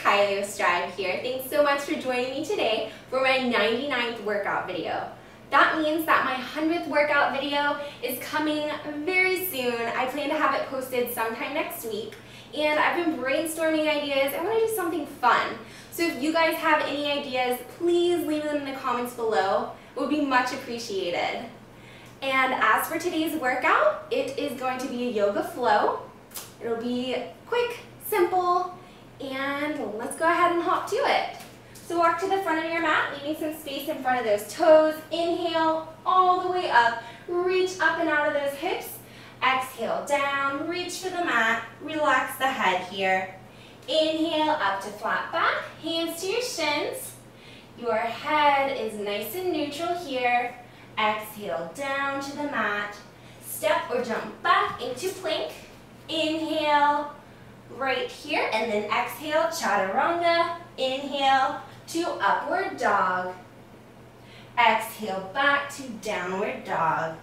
Kylie with Strive here. Thanks so much for joining me today for my 99th workout video. That means that my 100th workout video is coming very soon. I plan to have it posted sometime next week. And I've been brainstorming ideas. I want to do something fun. So if you guys have any ideas, please leave them in the comments below. It would be much appreciated. And as for today's workout, it is going to be a yoga flow. It'll be quick, simple, and let's go ahead and hop to it. So walk to the front of your mat, leaving some space in front of those toes. Inhale all the way up. Reach up and out of those hips. Exhale down, reach for the mat. Relax the head here. Inhale up to flat back, hands to your shins. Your head is nice and neutral here. Exhale down to the mat. Step or jump back into plank. Inhale right here, and then exhale, chaturanga. Inhale to upward dog. Exhale back to downward dog.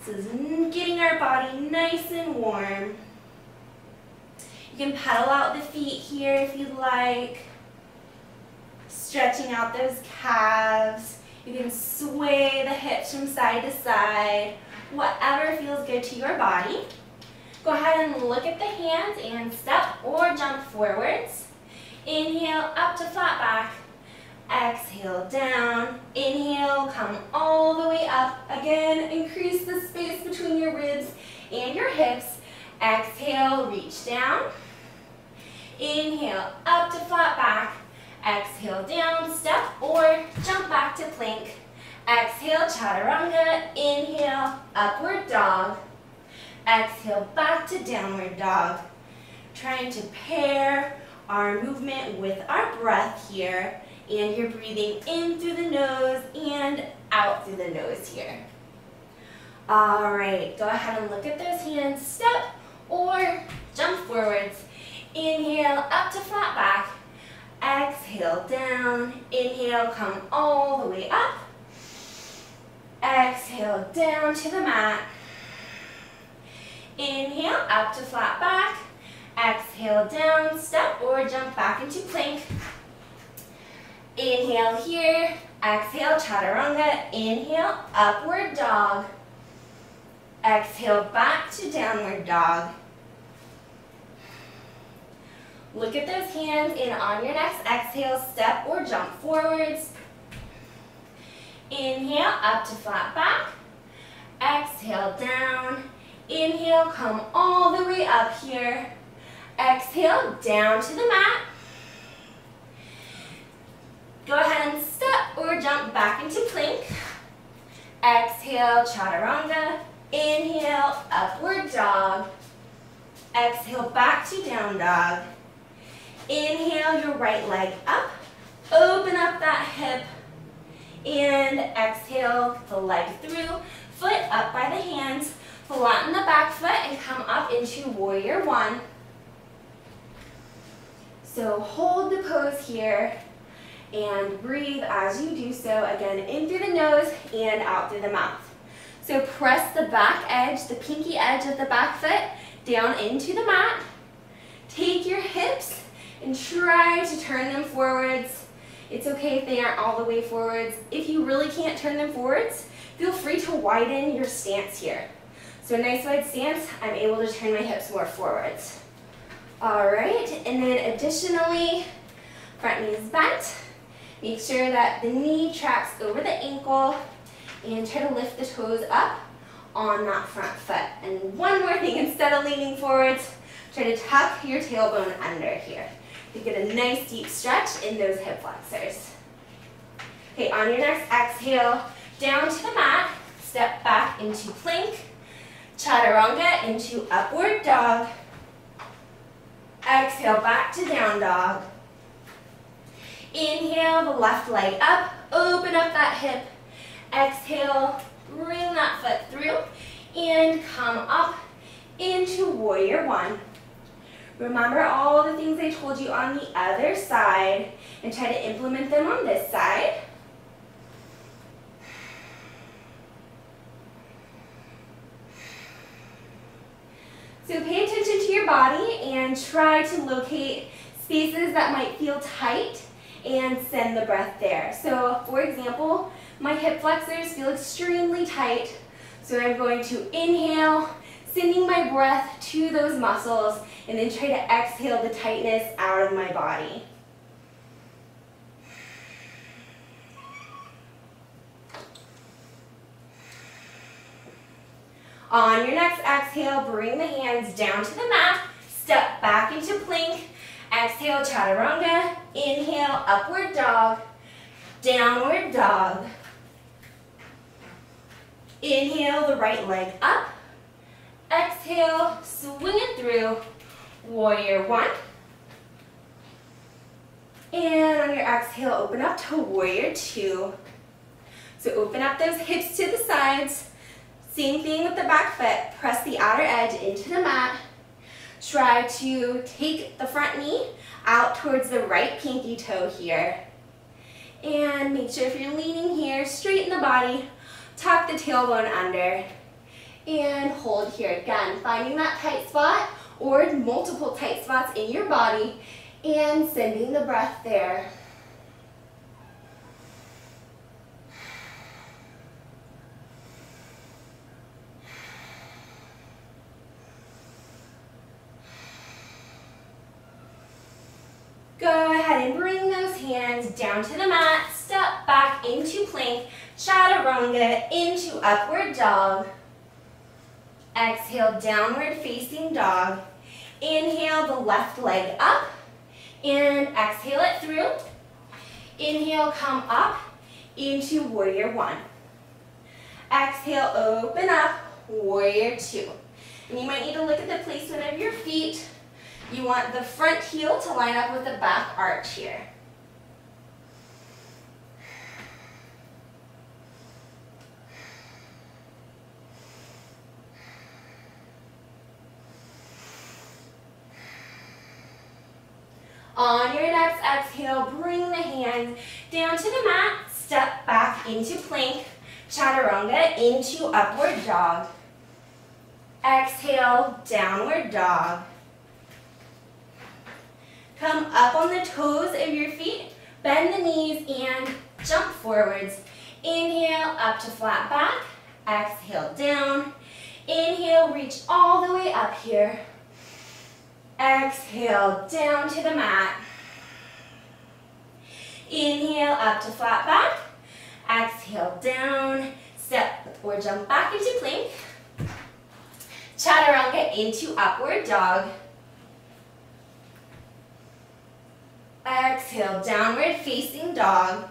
So this is getting our body nice and warm. You can pedal out the feet here if you'd like. Stretching out those calves. You can sway the hips from side to side. Whatever feels good to your body. Go ahead and look at the hands and step or jump forwards. Inhale up to flat back. Exhale down. Inhale, come all the way up. Again, increase the space between your ribs and your hips. Exhale, reach down. Inhale up to flat back. Exhale down, step or jump back to plank. Exhale, chaturanga. Inhale, upward dog. Exhale back to downward dog. Trying to pair our movement with our breath here. And you're breathing in through the nose and out through the nose here. All right, go ahead and look at those hands. Step or jump forwards. Inhale up to flat back. Exhale down. Inhale, come all the way up. Exhale down to the mat. Inhale up to flat back. Exhale down, step or jump back into plank. Inhale here. Exhale, chaturanga. Inhale, upward dog. Exhale back to downward dog. Look at those hands, and on your next exhale, step or jump forwards. Inhale, up to flat back. Exhale, down. Inhale, come all the way up here. Exhale, down to the mat. Go ahead and step or jump back into plank. Exhale, chaturanga. Inhale, upward dog. Exhale, back to down dog. Inhale your right leg up. Open up that hip. And exhale the leg through. Foot up by the hands. Flatten the back foot and come up into warrior one. So hold the pose here and breathe as you do so. Again, in through the nose and out through the mouth. So press the back edge, the pinky edge of the back foot down into the mat. Take your hips and try to turn them forwards. It's okay if they aren't all the way forwards. If you really can't turn them forwards, feel free to widen your stance here. So a nice wide stance, I'm able to turn my hips more forwards. All right, and then additionally, front knee is bent. Make sure that the knee tracks over the ankle and try to lift the toes up on that front foot. And one more thing, instead of leaning forwards, try to tuck your tailbone under here. You get a nice deep stretch in those hip flexors. Okay, on your next exhale, down to the mat, step back into plank. Chaturanga into upward dog. Exhale back to down dog. Inhale the left leg up, open up that hip. Exhale, bring that foot through and come up into warrior one. Remember all the things I told you on the other side and try to implement them on this side. So pay attention to your body and try to locate spaces that might feel tight, and send the breath there. So for example, my hip flexors feel extremely tight, so I'm going to inhale, sending my breath to those muscles, and then try to exhale the tightness out of my body. On your next exhale, bring the hands down to the mat, step back into plank, exhale, chaturanga, inhale, upward dog, downward dog. Inhale the right leg up, exhale, swing it through, warrior one. And on your exhale, open up to warrior two. So open up those hips to the sides. Same thing with the back foot. Press the outer edge into the mat. Try to take the front knee out towards the right pinky toe here. And make sure if you're leaning here, straighten the body, tuck the tailbone under, and hold here. Again, finding that tight spot or multiple tight spots in your body and sending the breath there. Go ahead and bring those hands down to the mat, step back into plank, chaturanga, into upward dog. Exhale, downward facing dog. Inhale the left leg up, and exhale it through. Inhale, come up into warrior one. Exhale, open up, warrior two. And you might need to look at the placement of your feet. You want the front heel to line up with the back arch here. On your next exhale, bring the hands down to the mat, step back into plank, chaturanga, into upward dog. Exhale, downward dog. Come up on the toes of your feet, bend the knees, and jump forwards. Inhale, up to flat back. Exhale, down. Inhale, reach all the way up here. Exhale, down to the mat. Inhale, up to flat back. Exhale, down. Step or jump back into plank. Chaturanga into upward dog. Exhale, downward facing dog.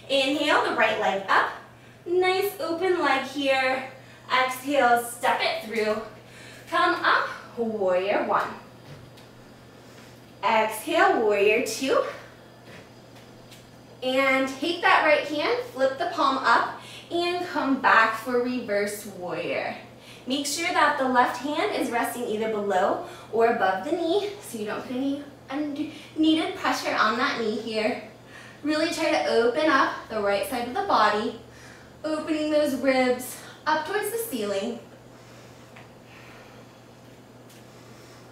Inhale, the right leg up. Nice open leg here. Exhale, step it through. Come up, warrior one. Exhale, warrior two. And take that right hand, flip the palm up, and come back for reverse warrior. Make sure that the left hand is resting either below or above the knee, so you don't put any unneeded pressure on that knee here. Really try to open up the right side of the body, opening those ribs up towards the ceiling.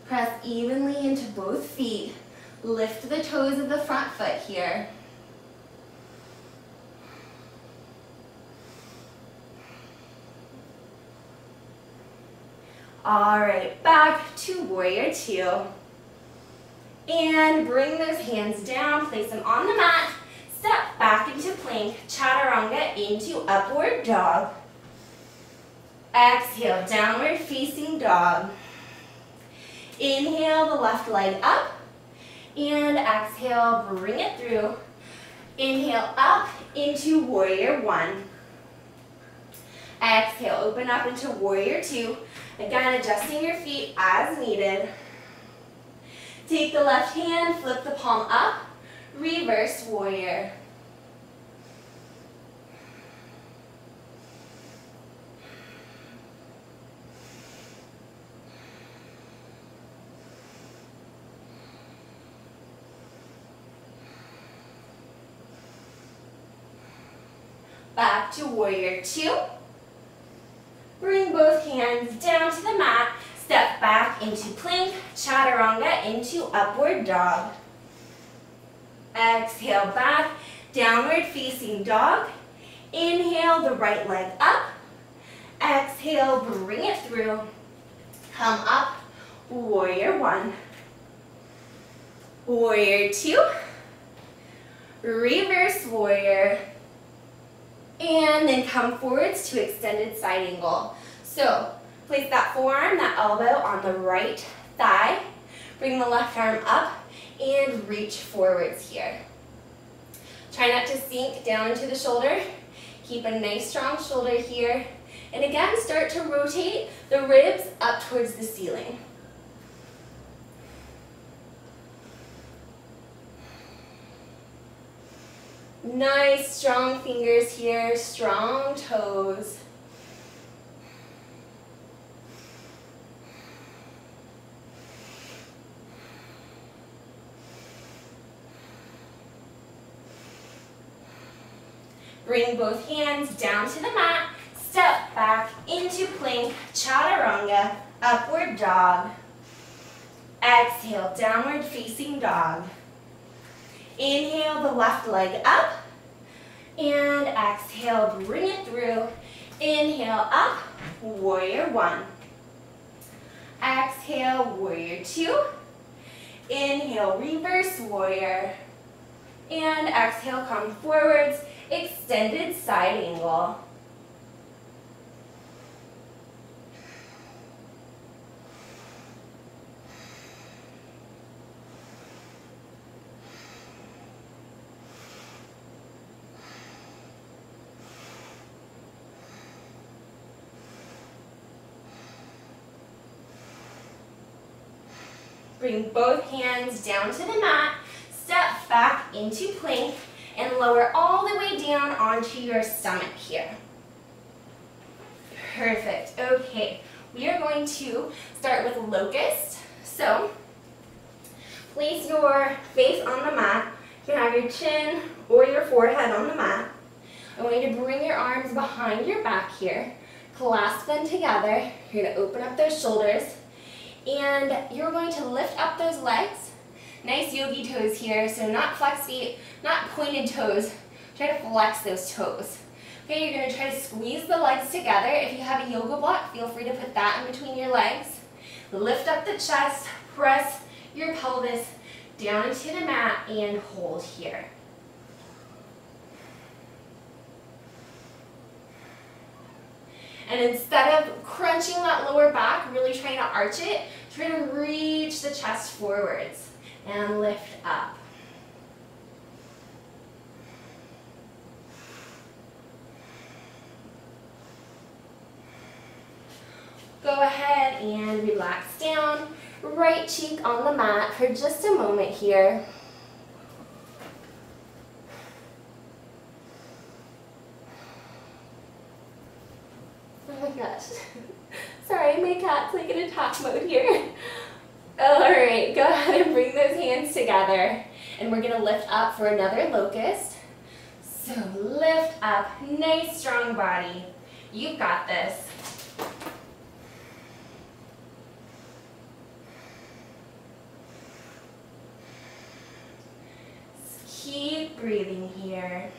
Press evenly into both feet. Lift the toes of the front foot here. All right, back to warrior two. And bring those hands down, place them on the mat, step back into plank, chaturanga into upward dog. Exhale, downward facing dog. Inhale the left leg up, and exhale, bring it through. Inhale up into warrior one. Exhale, open up into warrior two. Again, adjusting your feet as needed. Take the left hand, flip the palm up, reverse warrior. Back to warrior two. Bring both hands down to the mat, Step back into plank, chaturanga into upward dog. Exhale back, downward facing dog. Inhale the right leg up. Exhale, bring it through. Come up, warrior one. Warrior two. Reverse warrior. And then come forwards to extended side angle. So place that forearm, that elbow on the right thigh. Bring the left arm up and reach forwards here. Try not to sink down into the shoulder. Keep a nice strong shoulder here. And again, start to rotate the ribs up towards the ceiling. Nice strong fingers here, strong toes. Bring both hands down to the mat, step back into plank, chaturanga, upward dog. Exhale, downward facing dog. Inhale the left leg up, and exhale, bring it through. Inhale up, warrior one. Exhale, warrior two. Inhale, reverse warrior. And exhale, come forwards, extended side angle. Bring both hands down to the mat, step back into plank, and lower all the way down onto your stomach here. Perfect. Okay, we are going to start with locust. So, place your face on the mat. You can have your chin or your forehead on the mat. I want you to bring your arms behind your back here. Clasp them together. You're going to open up those shoulders. And you're going to lift up those legs. Nice yogi toes here, so not flex feet, not pointed toes. Try to flex those toes. Okay, you're going to try to squeeze the legs together. If you have a yoga block, feel free to put that in between your legs. Lift up the chest, press your pelvis down into the mat, and hold here. And instead of crunching that lower back, really trying to arch it, try to reach the chest forwards and lift up. Go ahead and relax down. Right cheek on the mat for just a moment here. Oh my gosh. Sorry, my cat's like in attack mode here. Alright, go ahead and bring those hands together. And we're going to lift up for another locust. So lift up, nice strong body. You've got this. Keep breathing here.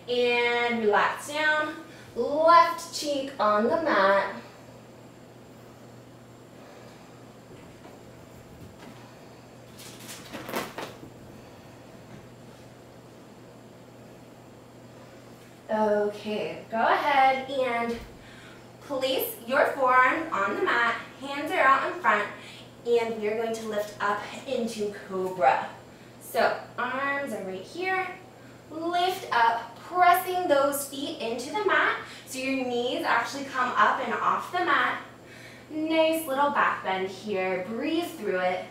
And relax down. Left cheek on the mat. Okay, go ahead and place your forearm on the mat. Hands are out in front. And we are going to lift up into cobra. So arms are right here. Lift up, pressing those feet into the mat so your knees actually come up and off the mat. Nice little back bend here. Breathe through it.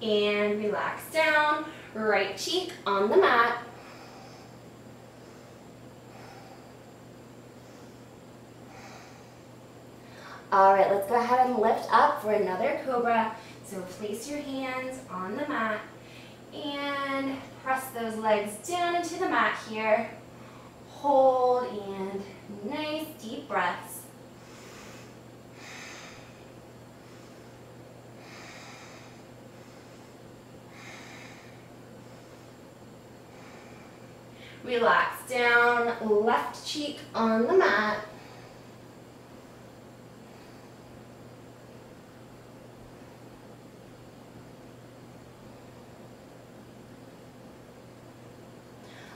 And relax down. Right cheek on the mat. All right, let's go ahead and lift up for another cobra. So place your hands on the mat and press those legs down into the mat here. Hold and nice deep breaths. Relax down, left cheek on the mat.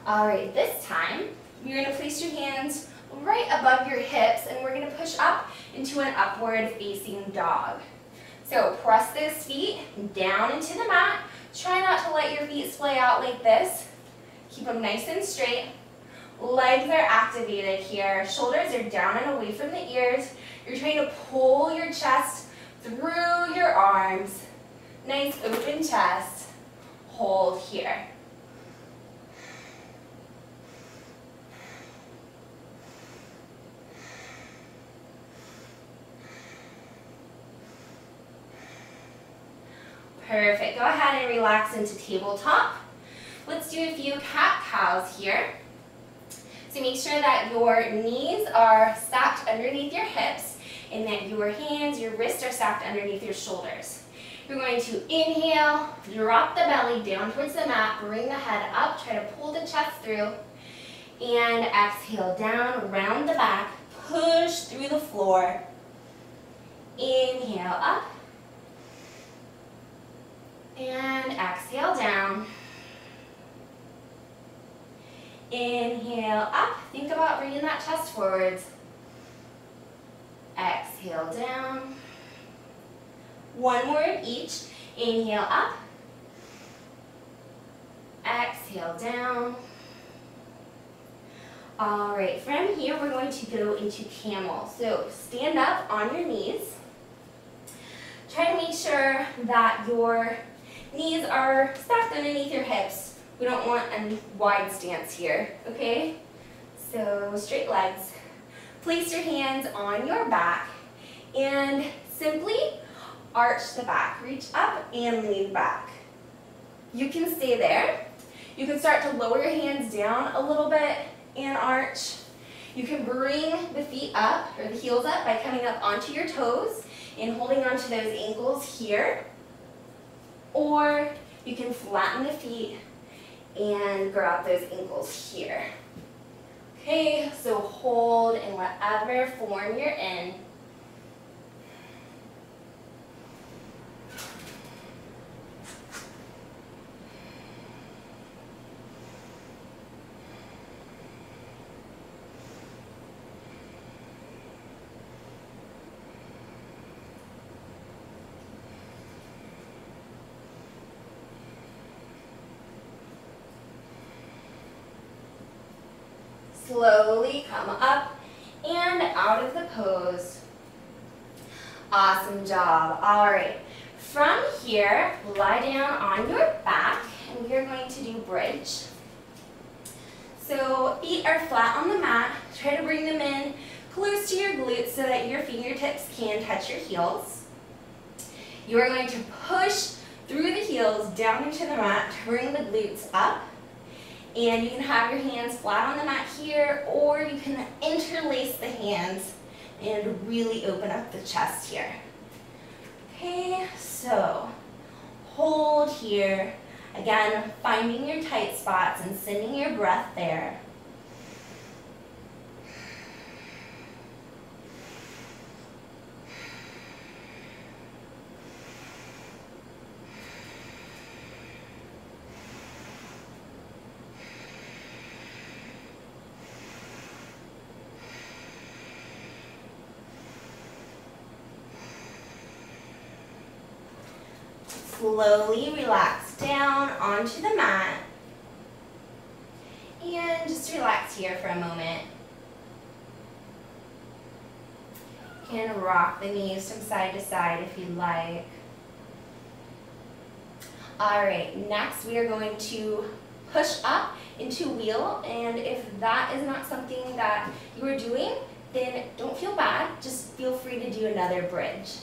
All right, this time, you're gonna place your hands right above your hips and we're gonna push up into an upward facing dog. So press those feet down into the mat. Try not to let your feet splay out like this. Keep them nice and straight. Legs are activated here. Shoulders are down and away from the ears. You're trying to pull your chest through your arms. Nice open chest. Hold here. Perfect. Go ahead and relax into tabletop. Let's do a few cat-cows here. So make sure that your knees are stacked underneath your hips and that your hands, your wrists are stacked underneath your shoulders. You're going to inhale, drop the belly down towards the mat, bring the head up, try to pull the chest through, and exhale down, round the back, push through the floor. Inhale up, and exhale down. Inhale up. Think about bringing that chest forwards. Exhale down. One more of each. Inhale up. Exhale down. All right, from here we're going to go into camel. So stand up on your knees. Try to make sure that your knees are stacked underneath your hips. We don't want a wide stance here, okay? So straight legs. Place your hands on your back and simply arch the back. Reach up and lean back. You can stay there. You can start to lower your hands down a little bit and arch. You can bring the feet up, or the heels up, by coming up onto your toes and holding onto those ankles here. Or you can flatten the feet and grab those ankles here. Okay, so hold in whatever form you're in. Slowly come up and out of the pose. Awesome job. All right. From here, lie down on your back, and we are going to do bridge. So feet are flat on the mat. Try to bring them in close to your glutes so that your fingertips can touch your heels. You are going to push through the heels down into the mat to bring the glutes up. And you can have your hands flat on the mat here, or you can interlace the hands and really open up the chest here. Okay, so hold here. Again, finding your tight spots and sending your breath there. Slowly relax down onto the mat. And just relax here for a moment. You can rock the knees from side to side if you'd like. All right, next we are going to push up into wheel, and if that is not something that you are doing, then don't feel bad. Just feel free to do another bridge.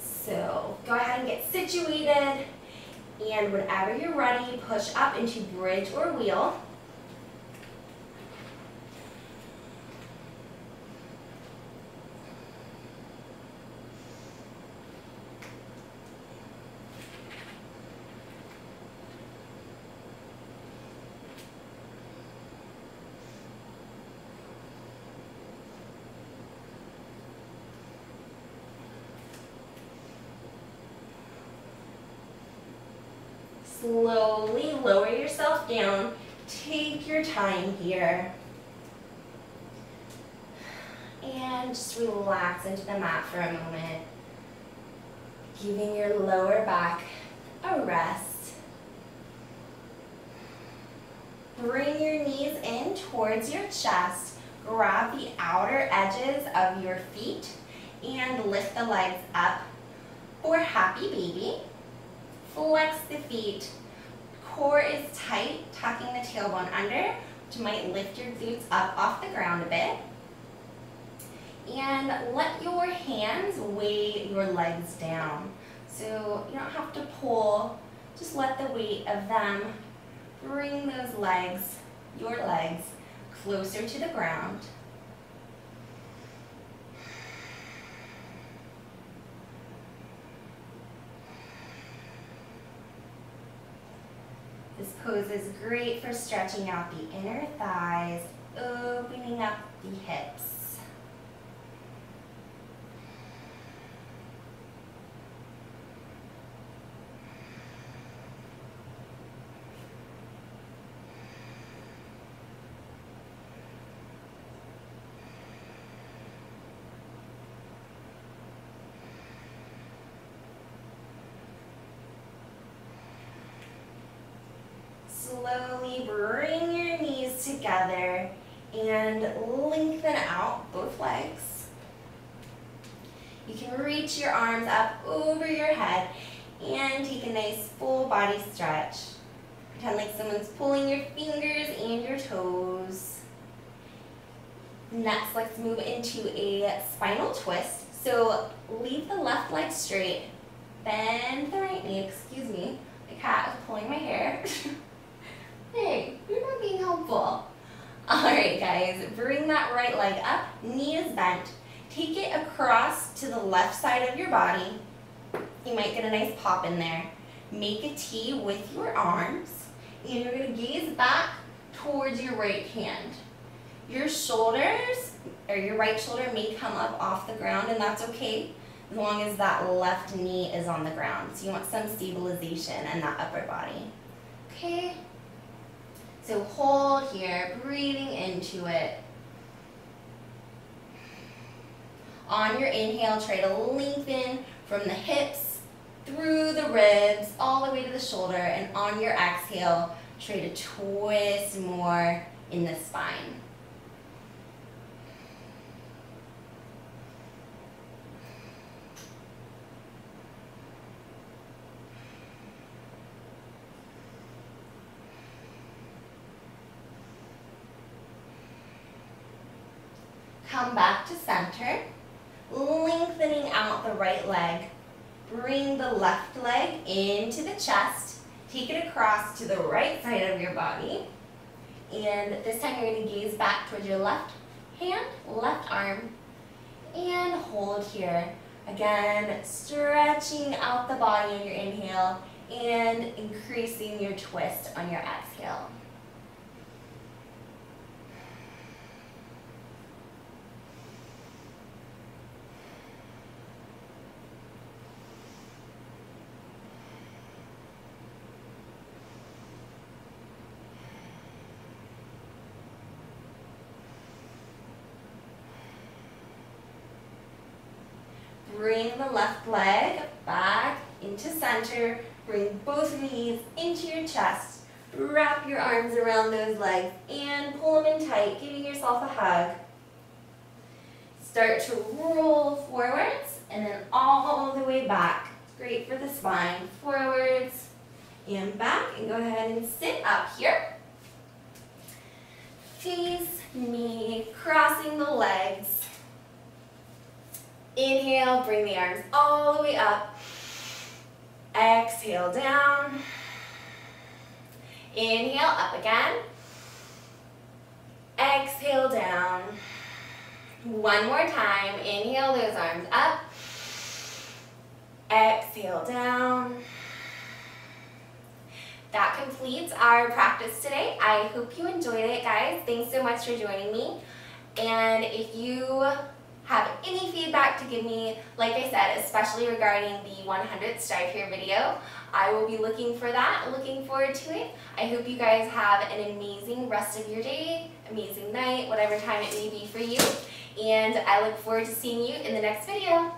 So go ahead and get situated, and whenever you're ready, push up into bridge or wheel. Slowly lower yourself down. Take your time here. And just relax into the mat for a moment. Giving your lower back a rest. Bring your knees in towards your chest. Grab the outer edges of your feet and lift the legs up for happy baby. Flex the feet. Core is tight, tucking the tailbone under, which might lift your glutes up off the ground a bit. And let your hands weigh your legs down. So you don't have to pull, just let the weight of them bring those legs, your legs, closer to the ground. This pose is great for stretching out the inner thighs, opening up the hips. Slowly bring your knees together and lengthen out both legs. You can reach your arms up over your head and take a nice full body stretch. Pretend like someone's pulling your fingers and your toes. Next, let's move into a spinal twist. So leave the left leg straight, bend the right knee, excuse me, the cat is pulling my hair. Hey, you're not being helpful. All right, guys, bring that right leg up, knee is bent. Take it across to the left side of your body. You might get a nice pop in there. Make a T with your arms, and you're gonna gaze back towards your right hand. Your shoulders, or your right shoulder may come up off the ground, and that's okay, as long as that left knee is on the ground. So you want some stabilization in that upper body, okay? So hold here, breathing into it. On your inhale, try to lengthen from the hips, through the ribs, all the way to the shoulder, and on your exhale, try to twist more in the spine. Come back to center, lengthening out the right leg. Bring the left leg into the chest. Take it across to the right side of your body. And this time you're going to gaze back towards your left hand, left arm, and hold here. Again, stretching out the body on your inhale and increasing your twist on your exhale. Bring the left leg back into center. Bring both knees into your chest. Wrap your arms around those legs and pull them in tight, giving yourself a hug. Start to roll forwards and then all the way back. It's great for the spine. Forwards and back, and go ahead and sit up here. Face me, crossing the legs. Inhale, bring the arms all the way up. Exhale, down. Inhale, up again. Exhale, down. One more time. Inhale, those arms up. Exhale, down. That completes our practice today. I hope you enjoyed it, guys. Thanks so much for joining me. And if you have any feedback to give me, like I said, especially regarding the 100th Strive Here video, I will be looking for that, looking forward to it. I hope you guys have an amazing rest of your day, amazing night, whatever time it may be for you. And I look forward to seeing you in the next video.